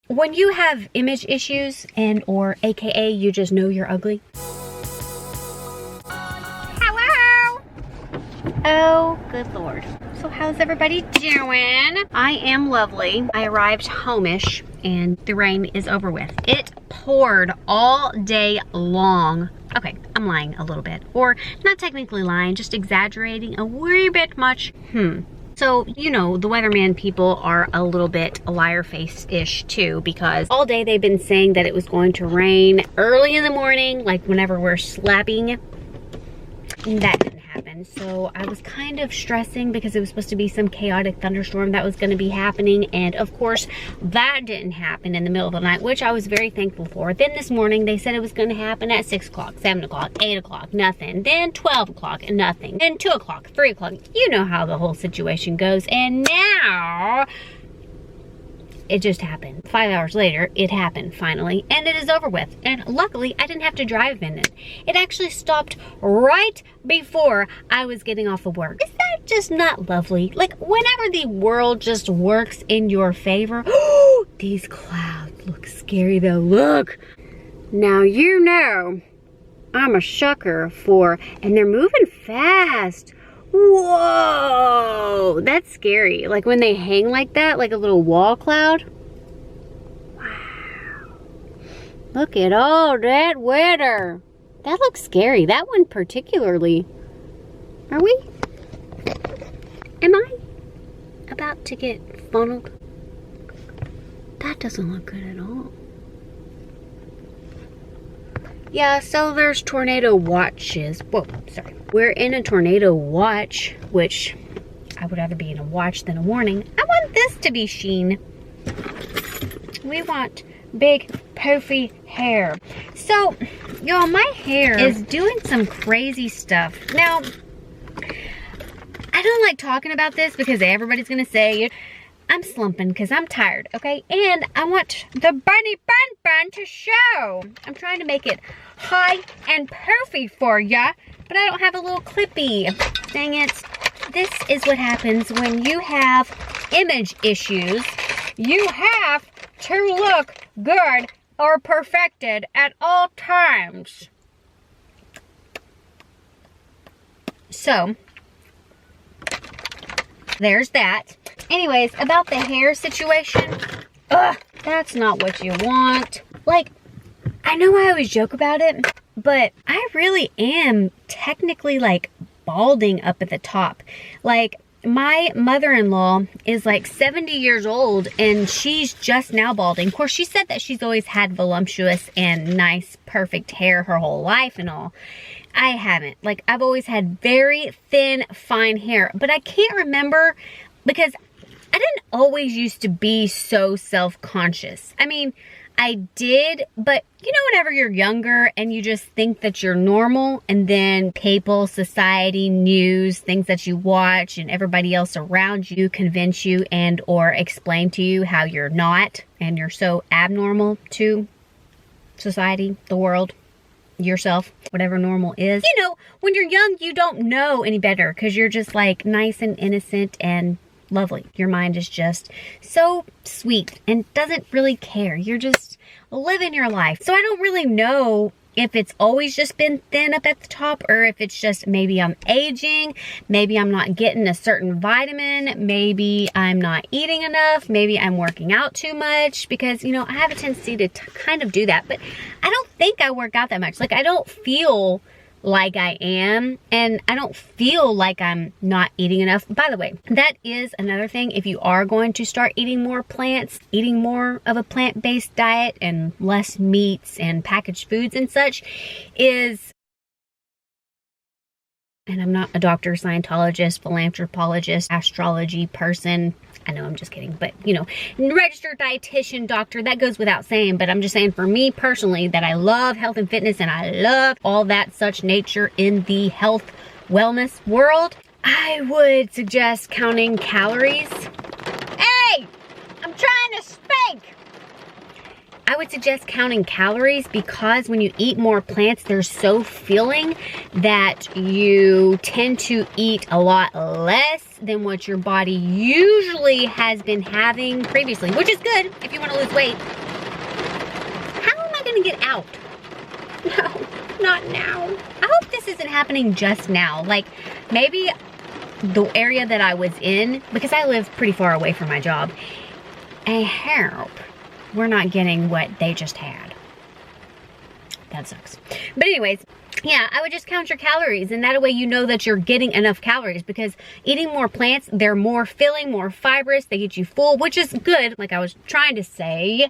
when you have image issues and or AKA you just know you're ugly. Hello. Oh, good Lord. So how's everybody doing? I am lovely. I arrived home-ish and the rain is over with. It poured all day long. Okay, I'm lying a little bit. Or not technically lying, just exaggerating a wee bit much. So, you know, the weatherman people are a little bit liar face-ish too, because all day they've been saying that it was going to rain early in the morning, like whenever we're slapping. And that didn't happen. So I was kind of stressing because it was supposed to be some chaotic thunderstorm that was going to be happening. And of course, that didn't happen in the middle of the night, which I was very thankful for. Then this morning, they said it was going to happen at 6 o'clock, 7 o'clock, 8 o'clock, nothing. Then 12 o'clock, nothing. Then 2 o'clock, 3 o'clock. You know how the whole situation goes. And now it just happened. 5 hours later, it happened finally, and it is over with. And luckily, I didn't have to drive in it. It actually stopped right before I was getting off of work. Is that just not lovely? Like, whenever the world just works in your favor. Oh, these clouds look scary though. Look. Now, you know, I'm a sucker for, and they're moving fast. Whoa, that's scary. Like when they hang like that, like a little wall cloud. Wow. Look at all that weather. That looks scary. That one particularly. Are we? Am I about to get funneled? That doesn't look good at all. Yeah, so there's tornado watches. Whoa, sorry. We're in a tornado watch, which I would rather be in a watch than a warning. I want this to be Sheen. We want big, poofy hair. So, y'all, my hair is doing some crazy stuff. Now, I don't like talking about this because everybody's gonna say it. I'm slumping because I'm tired, okay? And I want the bunny bun to show. I'm trying to make it high and poofy for ya, but I don't have a little clippy. Dang it. This is what happens when you have image issues. You have to look good or perfected at all times. So, there's that. Anyways, about the hair situation, that's not what you want. Like, I know I always joke about it, but I really am technically like balding up at the top. Like, my mother-in-law is like 70 years old and she's just now balding. Of course, she said that she's always had voluptuous and nice, perfect hair her whole life and all. I haven't. Like, I've always had very thin, fine hair, but I can't remember because I didn't always used to be so self-conscious. I mean, I did, but you know, whenever you're younger and you just think that you're normal, and then people, society, news, things that you watch, and everybody else around you convince you and or explain to you how you're not, and you're so abnormal to society, the world, yourself, whatever normal is. You know, when you're young, you don't know any better because you're just like nice and innocent and lovely. Your mind is just so sweet and doesn't really care. You're just living your life. So I don't really know if it's always just been thin up at the top or if it's just maybe I'm aging, maybe I'm not getting a certain vitamin, maybe I'm not eating enough, maybe I'm working out too much because, you know, I have a tendency to kind of do that, but I don't think I work out that much. Like, I don't feel like I am, and I don't feel like I'm not eating enough. By the way, that is another thing. If you are going to start eating more plants, eating more of a plant-based diet and less meats and packaged foods and such, is, and I'm not a doctor, Scientologist, philanthropologist, astrology person. I know, I'm just kidding, but you know, registered dietitian, doctor, that goes without saying, but I'm just saying for me personally that I love health and fitness and I love all that such nature in the health wellness world. I would suggest counting calories. Hey, I'm trying to speak. I would suggest counting calories because when you eat more plants, they're so filling that you tend to eat a lot less than what your body usually has been having previously, which is good if you want to lose weight. want to get out. No, not now. I hope this isn't happening just now. Like, maybe the area that I was in, because I live pretty far away from my job, I hope we're not getting what they just had. That sucks. But anyways, yeah, I would just count your calories, and that way you know that you're getting enough calories, because eating more plants, they're more filling, more fibrous, they get you full, which is good, like I was trying to say.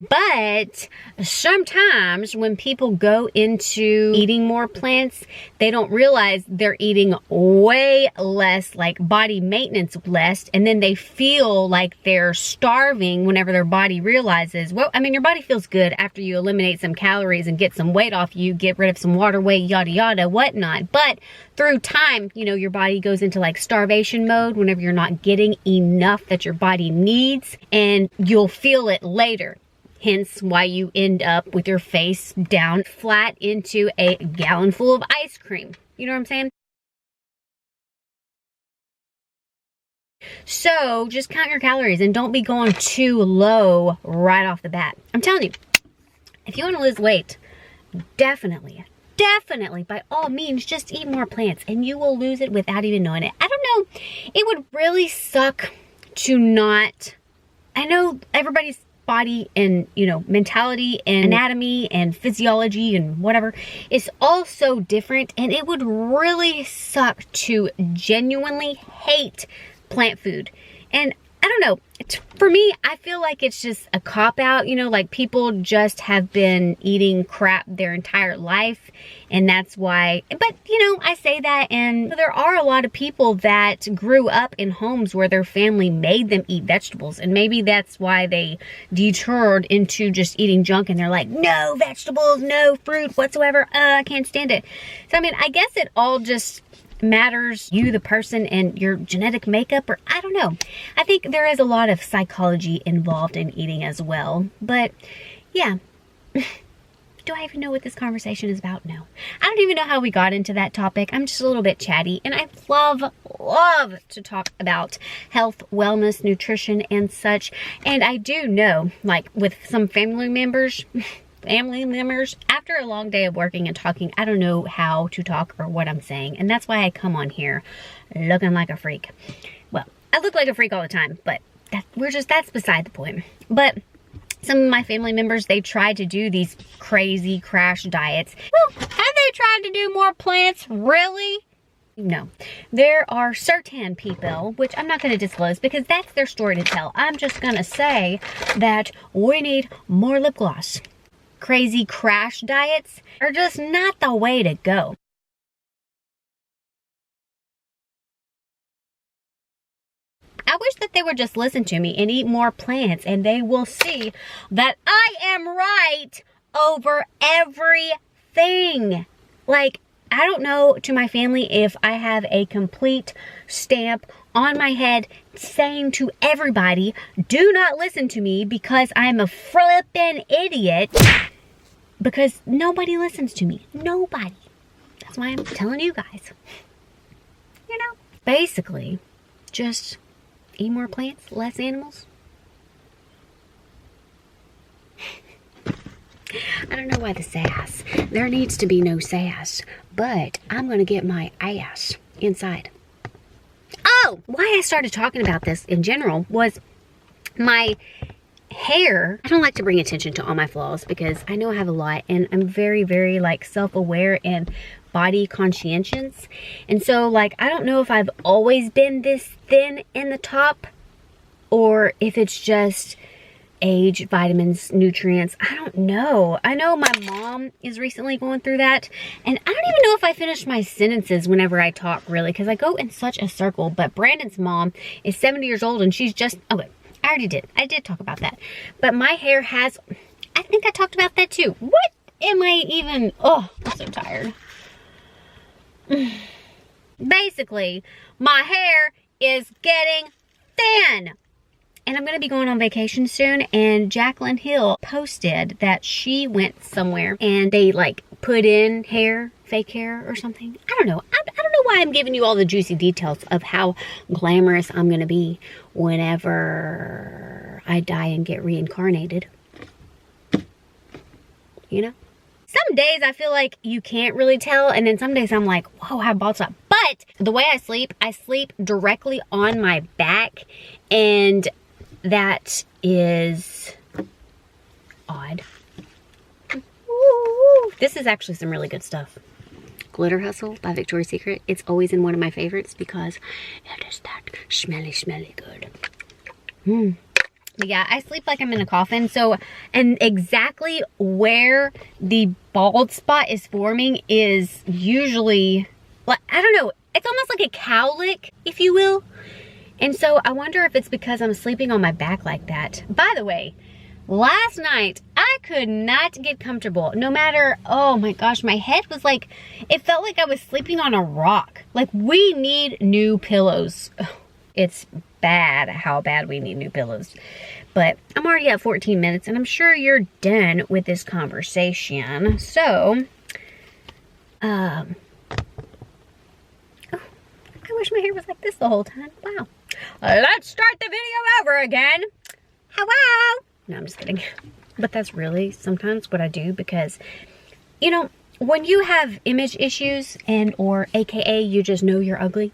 But sometimes when people go into eating more plants, they don't realize they're eating way less, like body maintenance less, and then they feel like they're starving whenever their body realizes, well, I mean, your body feels good after you eliminate some calories and get some weight off you, get rid of some water weight, yada yada, whatnot. But through time, you know, your body goes into like starvation mode whenever you're not getting enough that your body needs, and you'll feel it later. Hence why you end up with your face down flat into a gallon full of ice cream. You know what I'm saying? So just count your calories and don't be going too low right off the bat. I'm telling you, if you want to lose weight, definitely, by all means, just eat more plants and you will lose it without even knowing it. I don't know. It would really suck to not. I know everybody's body and, you know, mentality and anatomy and physiology and whatever is all so different, and it would really suck to genuinely hate plant food. And I don't know, for me, I feel like it's just a cop-out, you know, like people just have been eating crap their entire life, and that's why, but, you know, I say that, and there are a lot of people that grew up in homes where their family made them eat vegetables, and maybe that's why they detoured into just eating junk, and they're like, no vegetables, no fruit whatsoever, I can't stand it. So, I mean, I guess it all just matters, you the person and your genetic makeup, or I don't know. I think there is a lot of psychology involved in eating as well. But yeah, do I even know what this conversation is about? No. I don't even know how we got into that topic. I'm just a little bit chatty, and I love to talk about health, wellness, nutrition, and such. And I do know, like with some family members, after a long day of working and talking, I don't know how to talk or what I'm saying, and that's why I come on here looking like a freak. Well, I look like a freak all the time, but that's beside the point. But some of my family members, they tried to do these crazy crash diets. Well, have they tried to do more plants? Really? No. There are certain people, which I'm not going to disclose because that's their story to tell. I'm just going to say that we need more lip gloss. Crazy crash diets are just not the way to go. I wish that they would just listen to me and eat more plants, and they will see that I am right over everything. Like, I don't know to my family if I have a complete stamp on my head saying to everybody, do not listen to me because I'm a flippin' idiot. Because nobody listens to me. Nobody. That's why I'm telling you guys. You know, basically, just eat more plants, less animals. I don't know why the sass. There needs to be no sass, but I'm going to get my ass inside. Oh, why I started talking about this in general was my hair. I don't like to bring attention to all my flaws because I know I have a lot, and I'm very, very like self-aware and body conscientious. And so like, I don't know if I've always been this thin in the top or if it's just age, vitamins, nutrients. I don't know. I know my mom is recently going through that, and I don't even know if I finish my sentences whenever I talk, really, because I go in such a circle. But Brandon's mom is 70 years old, and she's just, okay, I already did. I did talk about that. But my hair has, I think I talked about that too. What am I even, oh, I'm so tired. Basically, my hair is getting thin. And I'm going to be going on vacation soon, and Jacqueline Hill posted that she went somewhere and they like put in hair, fake hair or something. I don't know. I don't know why I'm giving you all the juicy details of how glamorous I'm going to be whenever I die and get reincarnated. You know? Some days I feel like you can't really tell, and then some days I'm like, whoa, I have bald spot. But the way I sleep directly on my back, and that is odd. Ooh. This is actually some really good stuff. Glitter Hustle by Victoria's Secret. It's always in one of my favorites because it is that smelly, smelly good. But yeah, I sleep like I'm in a coffin. So, and exactly where the bald spot is forming is usually, like, I don't know, it's almost like a cowlick, if you will. And so I wonder if it's because I'm sleeping on my back like that. By the way, last night, I could not get comfortable. No matter, oh my gosh, my head was like, it felt like I was sleeping on a rock. Like, we need new pillows. It's bad how bad we need new pillows. But I'm already at 14 minutes, and I'm sure you're done with this conversation. So, oh, I wish my hair was like this the whole time. Wow. Let's start the video over again. Hello. No, I'm just kidding. But that's really sometimes what I do because, you know, when you have image issues and or AKA you just know you're ugly,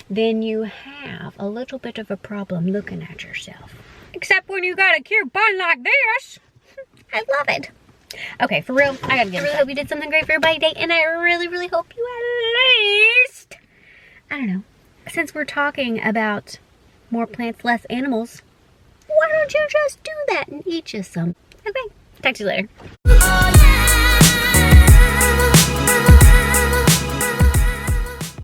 then you have a little bit of a problem looking at yourself. Except when you got a cute bun like this. I love it. Okay, for real, I gotta get I really hope you did something great for your body day, and I really, really hope you at least, I don't know, since we're talking about more plants, less animals, why don't you just do that and eat you some? Okay, talk to you later.